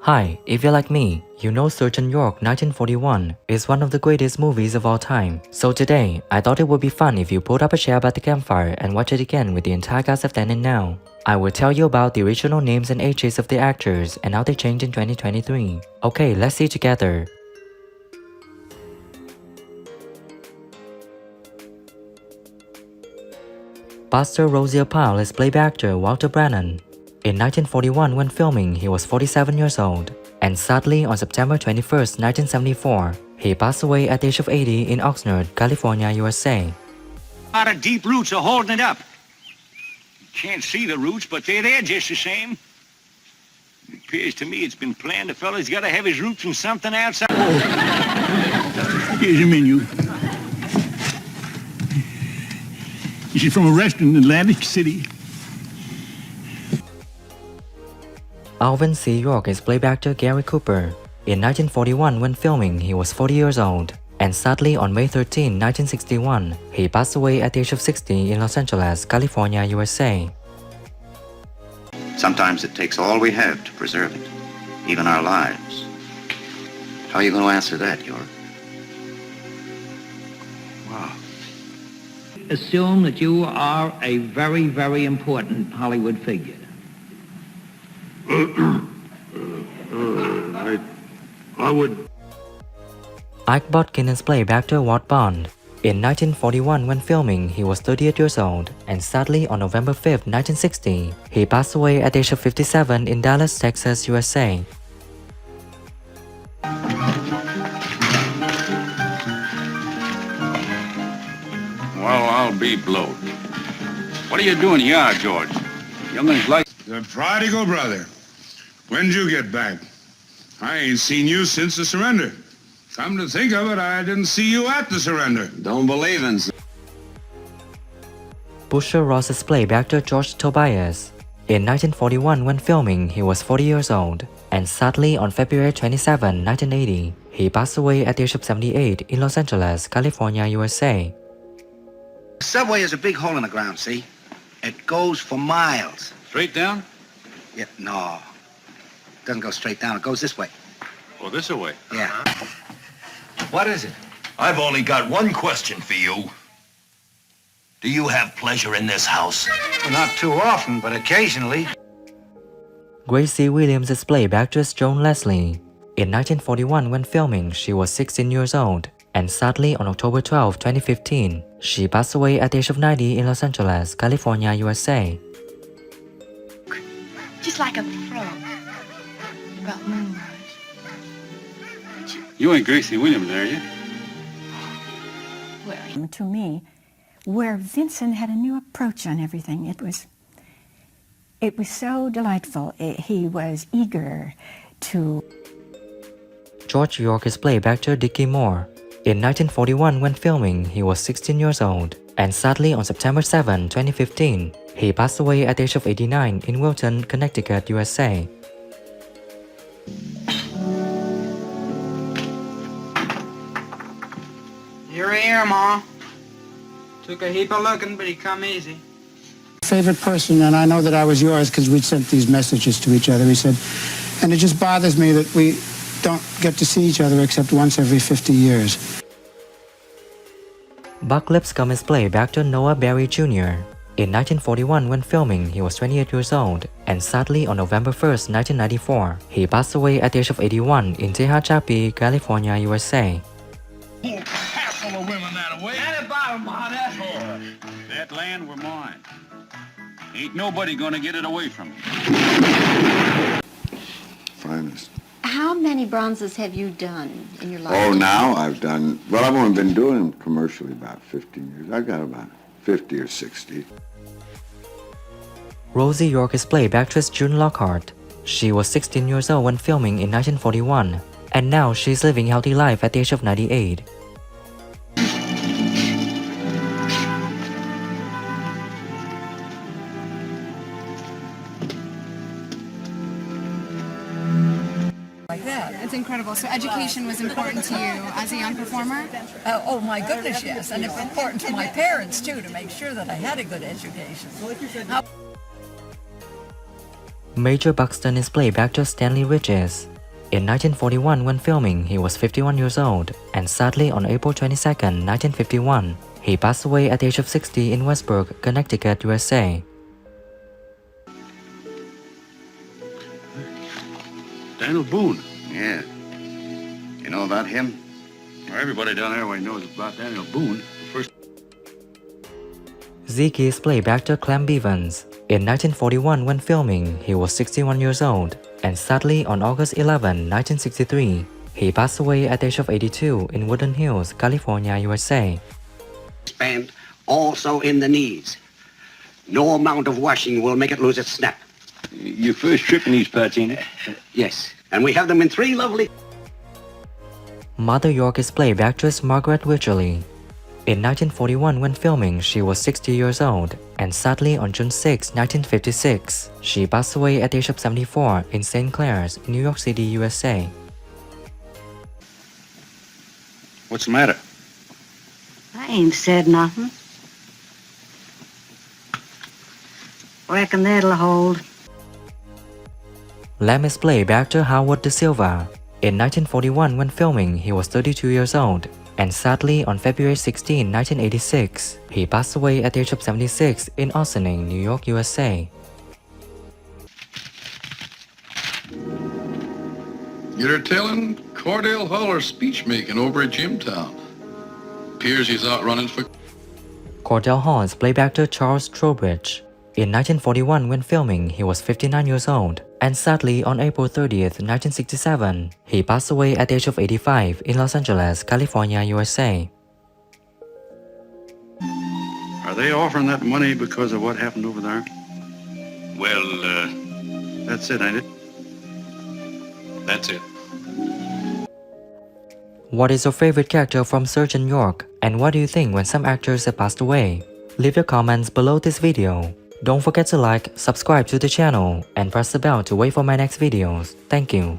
Hi, if you're like me, you know Surgeon York 1941 is one of the greatest movies of all time. So today, I thought it would be fun if you pulled up a chair by the campfire and watch it again with the entire cast of then and now. I will tell you about the original names and ages of the actors and how they changed in 2023. Okay, let's see together. Buster Rosier Powell is played by actor Walter Brennan. In 1941, when filming, he was 47 years old, and sadly, on September 21, 1974, he passed away at the age of 80 in Oxnard, California, USA. A lot of deep roots are holding it up. You can't see the roots, but they're there just the same. It appears to me it's been planned. The fella's got to have his roots in something outside. Oh. Here's your menu. Is she from a restaurant in Atlantic City? Alvin C York is played by actor Gary Cooper. In 1941, when filming, he was 40 years old, and sadly, on May 13, 1961, he passed away at the age of 60 in Los Angeles, California, USA. Sometimes it takes all we have to preserve it, even our lives. How are you going to answer that, York? Wow. Assume that you are a very, very important Hollywood figure. I would... Ike Botkin is played by actor Walt Bond. In 1941, when filming, he was 38 years old, and sadly, on November 5, 1960, he passed away at the age of 57 in Dallas, Texas, USA. Well, I'll be blowed. What are you doing here, George? Youngin's like... The prodigal brother. When'd you get back? I ain't seen you since the surrender. Come to think of it, I didn't see you at the surrender. Don't believe in... Busher Ross is played by actor George Tobias. In 1941, when filming, he was 40 years old, and sadly, on February 27, 1980, he passed away at the age of 78 in Los Angeles, California, USA. The subway is a big hole in the ground, see? It goes for miles. Straight down? Yeah, no. It doesn't go straight down. It goes this way. Oh, this away. Yeah. What is it? I've only got one question for you. Do you have pleasure in this house? Well, not too often, but occasionally. Gracie Williams is played by actress Joan Leslie. In 1941, when filming, she was 16 years old, and sadly, on October 12, 2015, she passed away at the age of 90 in Los Angeles, California, USA. Just like a frog. About moonrise. You ain't Gracie Williams, are you? Well, to me, where Vincent had a new approach on everything. It was so delightful. He was eager to... George York is played by actor Dickey Moore. In 1941, when filming, he was 16 years old, and sadly, on September 7, 2015, he passed away at the age of 89 in Wilton, Connecticut, USA. You're here, Ma. Took a heap of looking, but he come easy. Favorite person, and I know that I was yours because we'd sent these messages to each other. He said, and it just bothers me that we don't get to see each other except once every 50 years. Buck Lipscomb is played by actor Noah Berry Jr. In 1941, when filming, he was 28 years old, and sadly, on November 1, 1994, he passed away at the age of 81 in Tehachapi, California, USA. Hassle of women that way. At the bottom, Ma, that's all. That land were mine. Ain't nobody gonna get it away from me. Finest. how many bronzes have you done in your life? Oh, now I've done... Well, I've only been doing them commercially about 15 years. I've got about 50 or 60. Rosie York is played by actress June Lockhart. She was 16 years old when filming in 1941, and now she's living a healthy life at the age of 98. Like that. It's incredible. So education was important to you as a young performer? Oh my goodness, yes. And it's important to my parents too, to make sure that I had a good education. Major Buxton is played by actor Stanley Ridges. In 1941, when filming, he was 51 years old, and sadly on April 22, 1951, he passed away at the age of 60 in Westbrook, Connecticut, USA. Daniel Boone. Yeah. You know about him? Well, everybody down there knows about Daniel Boone. First. Zeke is played by actor Clem Bevans. In 1941, when filming, he was 61 years old, and sadly on August 11, 1963, he passed away at the age of 82 in Woodland Hills, California, USA. Expand also in the knees. No amount of washing will make it lose its snap. Your first trip in these parts, ain't it? Yes, and we have them in 3 lovely... Mother York is played by actress Margaret Wycherley. In 1941, when filming, she was 60 years old, and sadly on June 6, 1956, she passed away at the age of 74 in St. Clair's, New York City, USA. What's the matter? I ain't said nothing. Reckon that'll hold. Lamb is played by actor Howard De Silva. In 1941, when filming, he was 32 years old, and sadly on February 16, 1986, he passed away at the age of 76 in Ossining, New York, USA. You're telling Cordell Holler's speech making over at Jimtown. Appears he's out running for... Cordell Hall is played by actor Charles Trowbridge. In 1941, when filming, he was 59 years old, and sadly on April 30th, 1967, he passed away at the age of 85 in Los Angeles, California, USA. Are they offering that money because of what happened over there? Well, That's it, ain't it? That's it. What is your favorite character from Sergeant York, and what do you think when some actors have passed away? Leave your comments below this video. Don't forget to like, subscribe to the channel, and press the bell to wait for my next videos. Thank you.